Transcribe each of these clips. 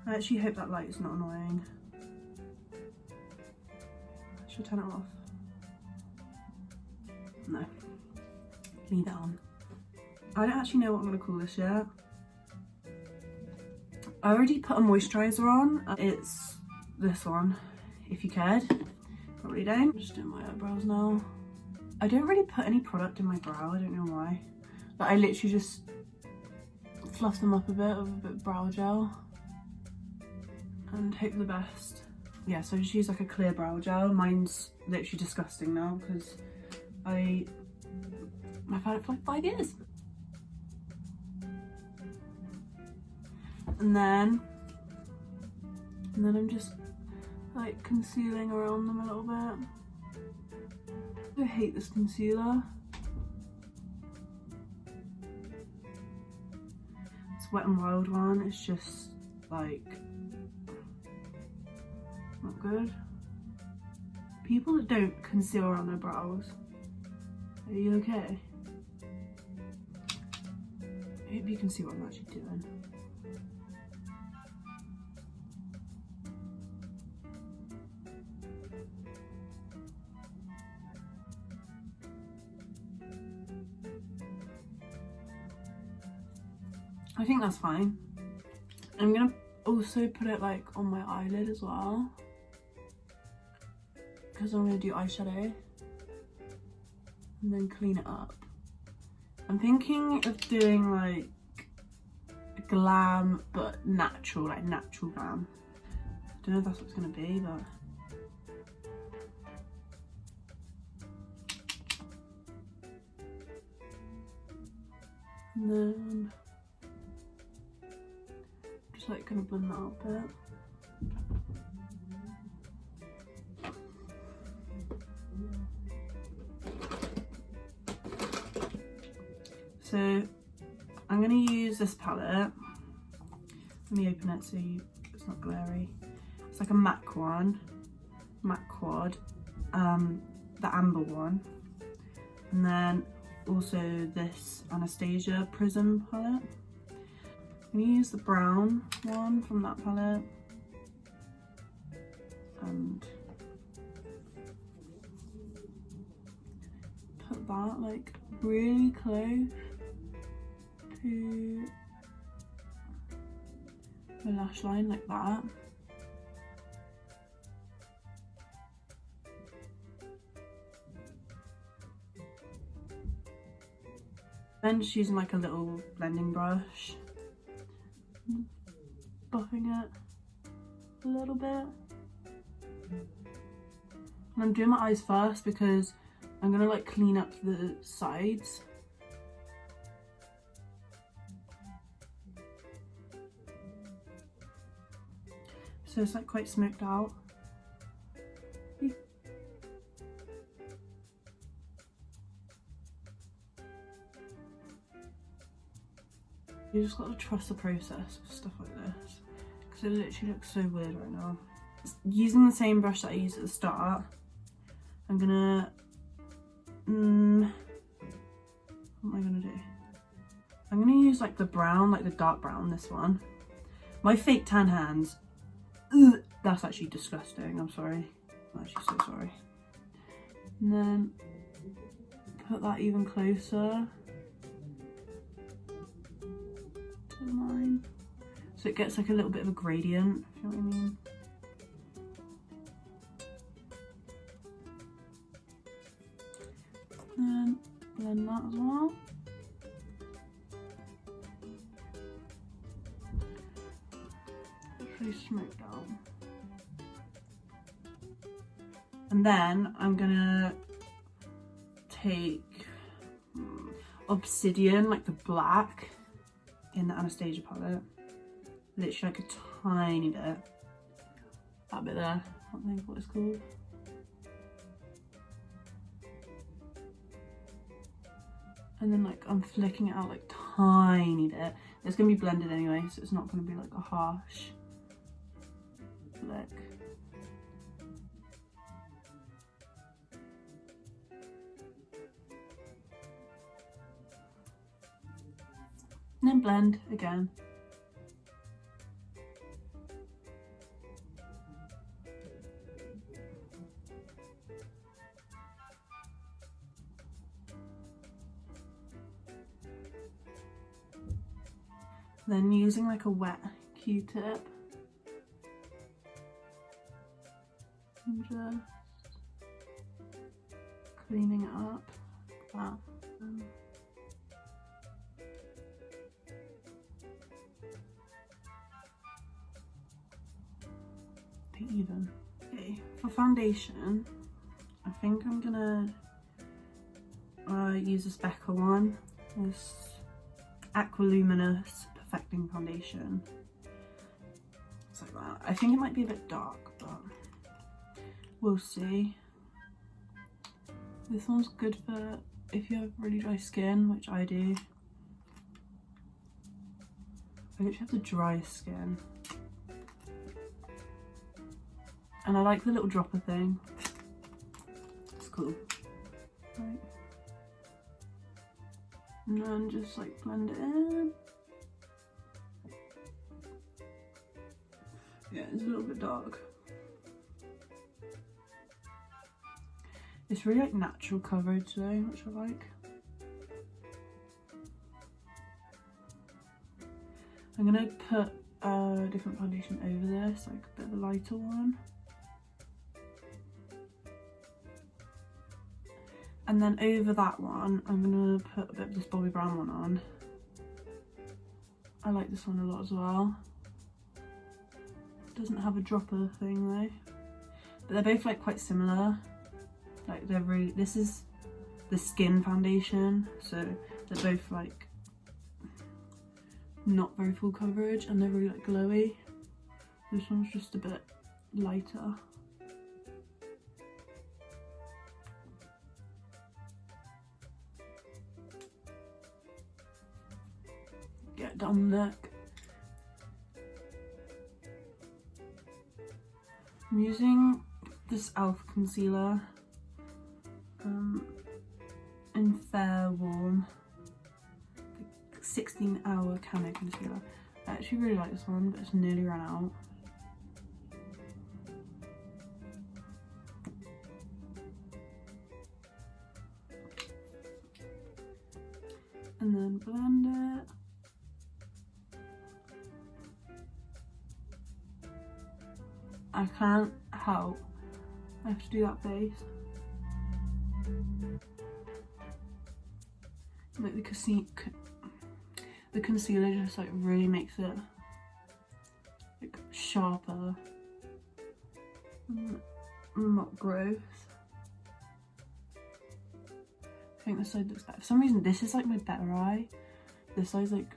I actually hope that light is not annoying. Should I turn it off? No. Leave it on. I don't actually know what I'm going to call this yet. I already put a moisturiser on. It's this one, if you cared. Probably don't. I'm just doing my eyebrows now. I don't really put any product in my brow, I don't know why. But I literally just fluff them up a bit with a bit of brow gel. And hope for the best. Yeah, so I just use like a clear brow gel. Mine's literally disgusting now because I've had it for like 5 years. And then I'm just like concealing around them a little bit. I hate this concealer. It's Wet n Wild one. It's just like not good. People that don't conceal around their brows, are you okay? I hope you can see what I'm actually doing. I think that's fine. I'm gonna also put it like on my eyelid as well, because I'm gonna do eyeshadow and then clean it up. I'm thinking of doing like glam but natural, like natural glam. Don't know if that's what it's gonna be, but and then just like gonna blend that out a bit. So I'm gonna use this palette. Let me open it so it's not glary. It's like a MAC one, MAC Quad, the amber one, and then also this Anastasia Prism palette. I'm gonna use the brown one from that palette and put that like really close to my lash line like that. Then just using like a little blending brush, buffing it a little bit. And I'm doing my eyes first because I'm gonna like clean up the sides. So it's like quite smoked out. You just got to trust the process with stuff like this, because it literally looks so weird right now. Using the same brush that I used at the start, I'm gonna what am I gonna do? I'm gonna use like the brown, like the dark brown, this one. My fake tan hands, ugh, that's actually disgusting, I'm sorry. I'm actually so sorry. And then put that even closer to mine, so it gets like a little bit of a gradient, if you know what I mean. And blend that as well. It's really smoked out. And then I'm gonna take Obsidian, like the black, in the Anastasia palette. Literally like a tiny bit. That bit there, I can't think of what it's called. And then like I'm flicking it out like tiny bit. It's gonna be blended anyway, so it's not gonna be like a harsh flick. And then blend again. Then using like a wet Q-tip and just cleaning it up like that. Even. Okay, for foundation, I think I'm gonna use this Becca one, this Aqualuminous Perfecting Foundation. It's like that. I think it might be a bit dark, but we'll see. This one's good for if you have really dry skin, which I do. I literally have the driest skin. And I like the little dropper thing. It's cool. Right. And then just like blend it in. Yeah, it's a little bit dark. It's really like natural coverage though, which I like. I'm gonna put a different foundation over this, like a bit of a lighter one. And then over that one, I'm gonna put a bit of this Bobbi Brown one on. I like this one a lot as well. It doesn't have a dropper thing though. But they're both like quite similar. Like they're really, this is the skin foundation. So they're both like not very full coverage and they're really like glowy. This one's just a bit lighter. Get down the neck. I'm using this e.l.f. concealer in Fair Warm, 16-hour camo concealer. I actually really like this one, but it's nearly run out. And then blend it. I can't help, I have to do that face. Like the concealer just like really makes it like sharper and not gross. I think this side looks better. For some reason this is like my better eye. This side's like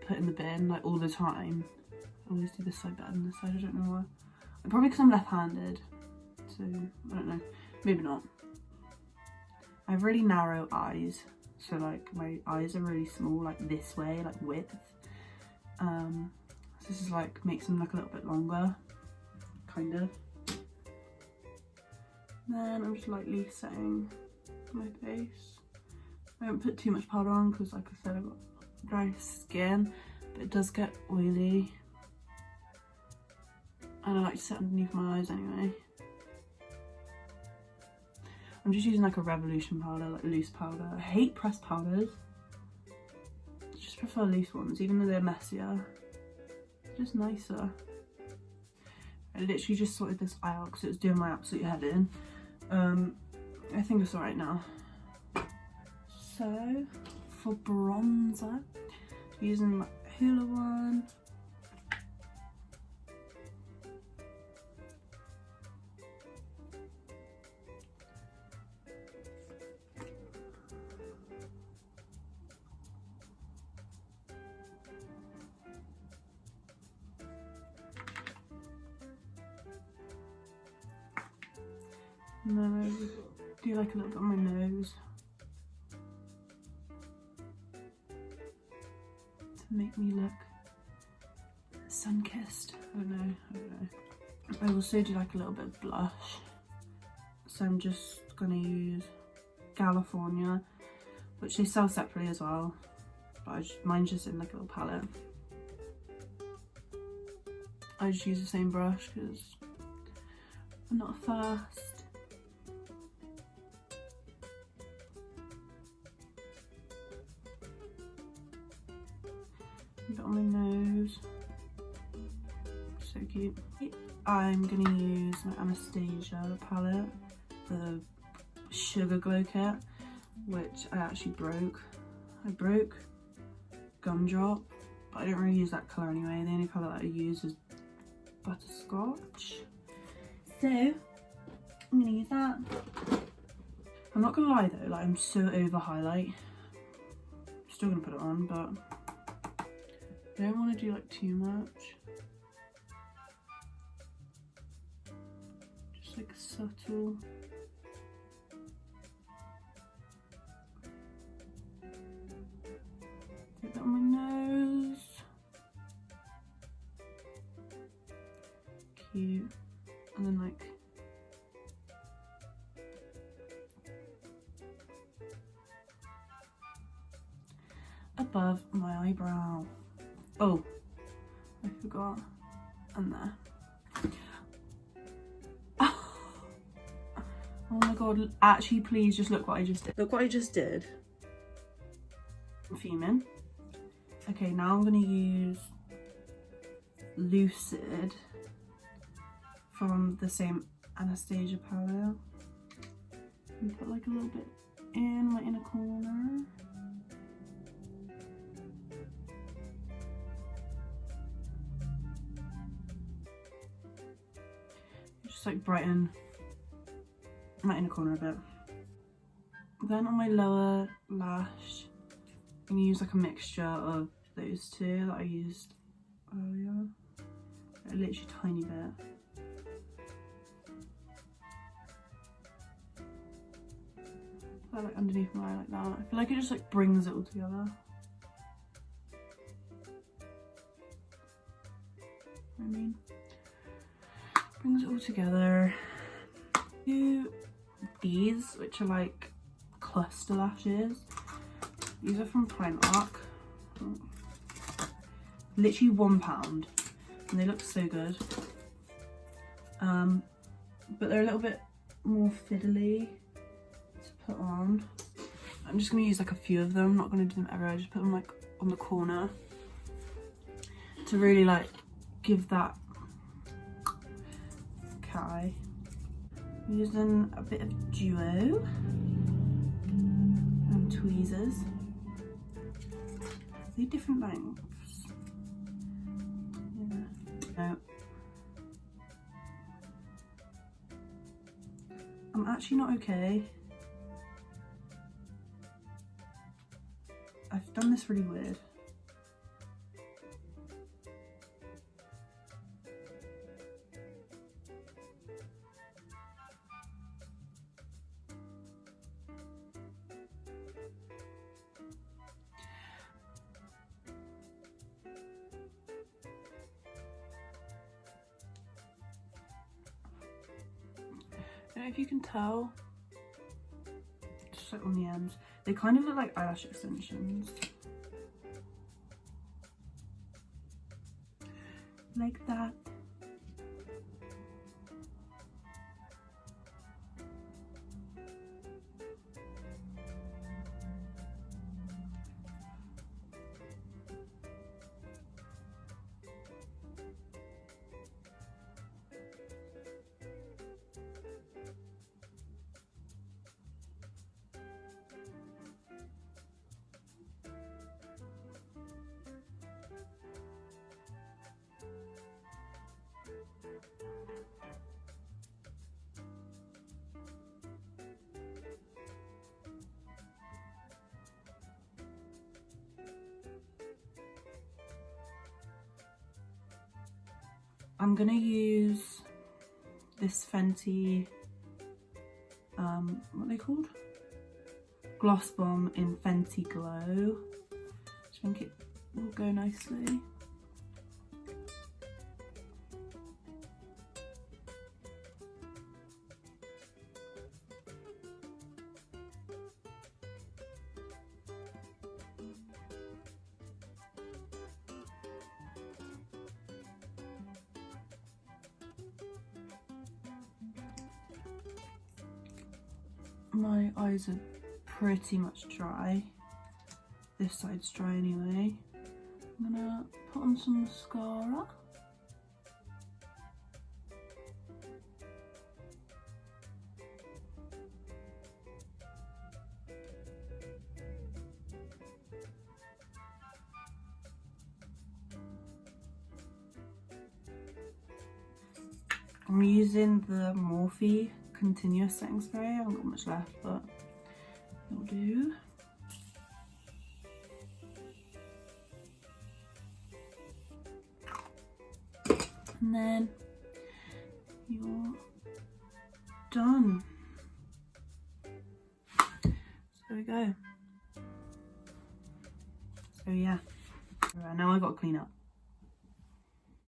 put in the bin like all the time. I always do this side better than this side, I don't know why. Probably because I'm left-handed, so I don't know, maybe not. I have really narrow eyes, so like my eyes are really small, like this way, like width. So this is like, makes them look a little bit longer, kind of. Then I'm just lightly setting my face. I haven't put too much powder on because like I said, I've got dry skin, but it does get oily. And I like to set underneath my eyes anyway. I'm just using like a Revolution powder, like loose powder. I hate pressed powders. I just prefer loose ones, even though they're messier. It's just nicer. I literally just sorted this eye out because it was doing my absolute head in. I think it's alright now. So, for bronzer, using my Hoola one. And then I do like a little bit on my nose to make me look sun-kissed. I don't know. I also do like a little bit of blush. So I'm just gonna use California, which they sell separately as well. but mine's just in like a little palette. I just use the same brush because I'm not fast. Put it on my nose. So cute. I'm gonna use my Anastasia palette, the Sugar Glow Kit, which I actually broke. I broke Gumdrop, but I don't really use that colour anyway. The only colour that I use is Butterscotch. So I'm gonna use that. I'm not gonna lie though, like I'm so over highlight. Still gonna put it on, but I don't want to do like too much. Just like subtle. Put that on my nose. Cute. And then like above my eyebrow. Oh, I forgot. And there. Oh my god, actually please just look what I just did. Look what I just did. I'm fuming. Okay, now I'm gonna use Lucid from the same Anastasia palette. And put like a little bit in my inner corner. Just like brighten my inner corner a bit. Then on my lower lash, I'm gonna use like a mixture of those two that I used earlier. A literally tiny bit. Put that like underneath my eye like that. I feel like it just like brings it all together. I mean, brings it all together. Do these, which are like cluster lashes. These are from Primark. Literally £1, and they look so good. But they're a little bit more fiddly to put on. I'm just gonna use like a few of them. I'm not gonna do them everywhere. I just put them like on the corner to really like give that cat eye. Using a bit of Duo and tweezers. They're different lengths. Yeah. No. I'm actually not okay. I've done this really weird. I don't know if you can tell, just like on the ends, they kind of look like eyelash extensions. Like that. I'm gonna use this Fenty, what are they called? Gloss Bomb in Fenty Glow. I think it will go nicely. my eyes are pretty much dry. This side's dry anyway. I'm gonna put on some mascara. I'm using the Morphe continuous setting spray. I haven't got much left, but it'll do. And then you're done. So there we go. So yeah. Right, now I've got to clean up.